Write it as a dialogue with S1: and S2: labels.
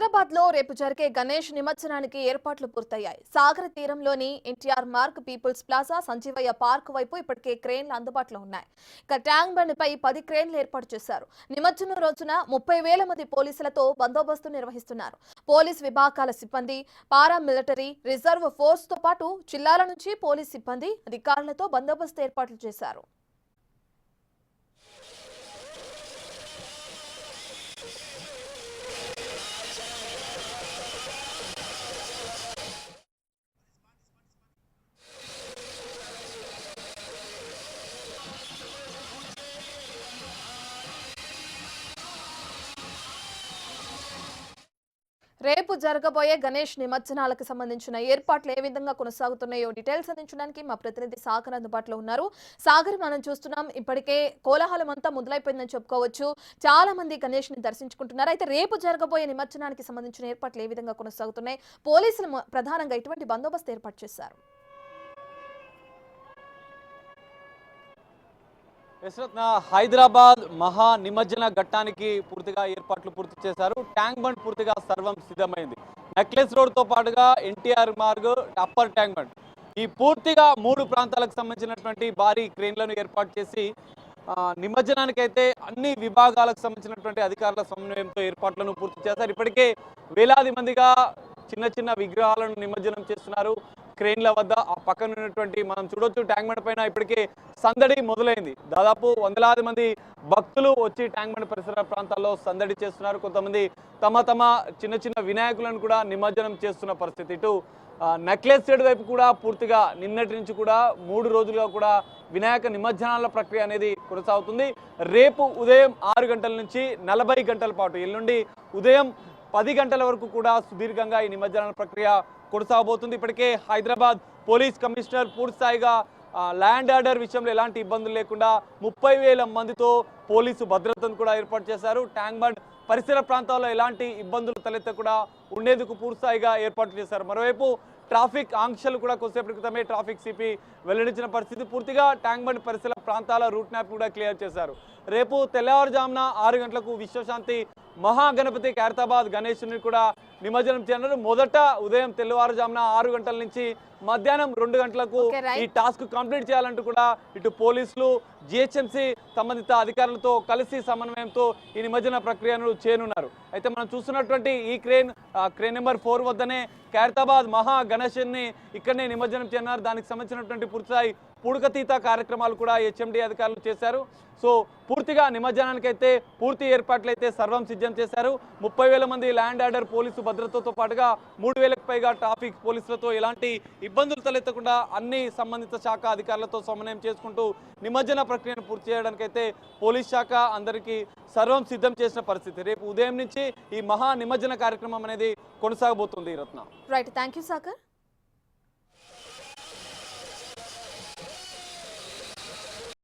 S1: హైదరాబాద్ లో రేపు జరిగే గణేష్ నిమజ్జనానికి ఏర్పాట్లు పూర్తయ్యాయి. సాగర తీరంలోని NTR Marg, people's plaza, Sanjeevaiah park వైపు ఇప్పటికే క్రేన్లు అందుబాటులో ఉన్నాయి. ఇక ట్యాంక్ బండ్పై 10 క్రేన్లు ఏర్పాటు చేశారు. నిమజ్జనం రోజున 30,000 మంది పోలీసులతో బందోబస్తు నిర్వహిస్తున్నారు. పోలీస్ విభాగాల సిబ్బంది, పారామిలిటరీ, రిజర్వ్ ఫోర్స్ తో పాటు జిల్లాల నుంచి పోలీస్ సిబ్బంది, అధికారులతో బందోబస్తు ఏర్పాట్లు చేశారు. రేపు జరగబోయే గణేష్ నిమజ్జనాలకు సంబంధించిన ఏర్పాట్లు ఏ విధంగా కొనసాగుతున్నాయో డీటెయిల్స్ అందించడానికి మా ప్రతినిధి సాగర్ అందుబాటులో ఉన్నారు. సాగర్, మనం చూస్తున్నాం ఇప్పటికే కోలాహలం అంతా మొదలైపోయిందని చెప్పుకోవచ్చు. చాలా మంది గణేష్ ని దర్శించుకుంటున్నారు. అయితే రేపు జరగబోయే నిమజ్జనానికి సంబంధించిన ఏర్పాట్లు ఏ విధంగా కొనసాగుతున్నాయి? పోలీసులు ప్రధానంగా ఎటువంటి బందోబస్తు ఏర్పాటు చేశారు?
S2: హైదరాబాద్ మహా నిమజ్జన ఘట్టానికి పూర్తిగా ఏర్పాట్లు పూర్తి చేశారు. ట్యాంక్ బండ్ పూర్తిగా సర్వం సిద్ధమైంది. నెక్లెస్ రోడ్ తో పాటుగా NTR Marg, upper tank bund, ఈ పూర్తిగా 3 ప్రాంతాలకు సంబంధించినటువంటి భారీ క్రేన్లను ఏర్పాటు చేసి నిమజ్జనానికైతే అన్ని విభాగాలకు సంబంధించినటువంటి అధికారుల సమన్వయంతో ఏర్పాట్లను పూర్తి చేశారు. ఇప్పటికే వేలాది మందిగా చిన్న చిన్న విగ్రహాలను నిమజ్జనం చేస్తున్నారు. క్రేన్ల వద్ద ఆ పక్కన ఉన్నటువంటి మనం చూడొచ్చు, ట్యాంక్ బండ్ పైన ఇప్పటికే సందడి మొదలైంది. దాదాపు వందలాది మంది భక్తులు వచ్చి ట్యాంక్ బండ్ పరిసర ప్రాంతాల్లో సందడి చేస్తున్నారు. కొంతమంది తమ చిన్న చిన్న వినాయకులను కూడా నిమజ్జనం చేస్తున్న పరిస్థితి. ఇటు నెక్లెస్ సైడ్ వైపు కూడా పూర్తిగా నిన్నటి నుంచి కూడా 3 రోజులుగా కూడా వినాయక నిమజ్జనాల ప్రక్రియ అనేది కొనసాగుతుంది. రేపు ఉదయం 6 గంటల నుంచి 40 గంటల పాటు, ఎల్లుండి ఉదయం 10 గంటల వరకు కూడా సుదీర్ఘంగా ఈ నిమజ్జనాల ప్రక్రియ కొనసాగబోతుంది. ఇప్పటికే హైదరాబాద్ పోలీస్ కమిషనర్ పూర్తిస్థాయిగా ల్యాండ్ ఆర్డర్ విషయంలో ఎలాంటి ఇబ్బందులు లేకుండా 30,000 మందితో పోలీసు భద్రతను కూడా ఏర్పాటు చేశారు. ట్యాంక్ బండ్ పరిసర ప్రాంతాల్లో ఎలాంటి ఇబ్బందులు తలెత్తకుండా ఉండేందుకు పూర్తిస్థాయిగా ఏర్పాటు చేశారు. మరోవైపు ట్రాఫిక్ ఆంక్షలు కూడా కొద్దిసేపటి క్రితమే ట్రాఫిక్ సిపి వెల్లడించిన పరిస్థితి. పూర్తిగా ట్యాంక్ బండ్ పరిసర ప్రాంతాల రూట్ మ్యాప్ కూడా క్లియర్ చేశారు. రేపు తెల్లవారుజామున 6 గంటలకు విశ్వశాంతి మహాగణపతి ఖైరతాబాద్ గణేశుని కూడా నిమజ్జనం చేయనున్నారు. మొదట ఉదయం తెల్లవారుజామున 6 గంటల నుంచి మధ్యాహ్నం 2 గంటలకు ఈ టాస్క్ కంప్లీట్ చేయాలంటూ కూడా ఇటు పోలీసులు, జిహెచ్ఎంసీ సంబంధిత అధికారులతో కలిసి సమన్వయంతో ఈ నిమజ్జన ప్రక్రియను చేయనున్నారు. అయితే మనం చూస్తున్నటువంటి ఈ క్రేన్ నెంబర్ 4 వద్దనే ఖైరతాబాద్ మహా గణేశుని ఇక్కడనే నిమజ్జనం చేయనున్నారు. దానికి సంబంధించినటువంటి పూర్తిస్థాయి పూడికతీత కార్యక్రమాలు కూడా హెచ్ఎండి అధికారులు చేశారు. సో పూర్తిగా నిమజ్జనానికి అయితే పూర్తి ఏర్పాట్లు అయితే సర్వం సిద్ధం చేశారు. 30,000 మంది ల్యాండ్ ఆర్డర్ పోలీసు భద్రతతో పాటుగా 3,000కు పైగా ట్రాఫిక్ పోలీసులతో ఎలాంటి ఇబ్బందులు తలెత్తకుండా అన్ని సంబంధిత శాఖ అధికారులతో సమన్వయం చేసుకుంటూ నిమజ్జన ప్రక్రియను పూర్తి చేయడానికి అయితే పోలీస్ శాఖ అందరికీ సర్వం సిద్ధం చేసిన పరిస్థితి. రేపు ఉదయం నుంచి ఈ మహా నిమజ్జన కార్యక్రమం అనేది కొనసాగబోతుంది. రత్న,
S1: రైట్, థ్యాంక్ యూ సాగర్.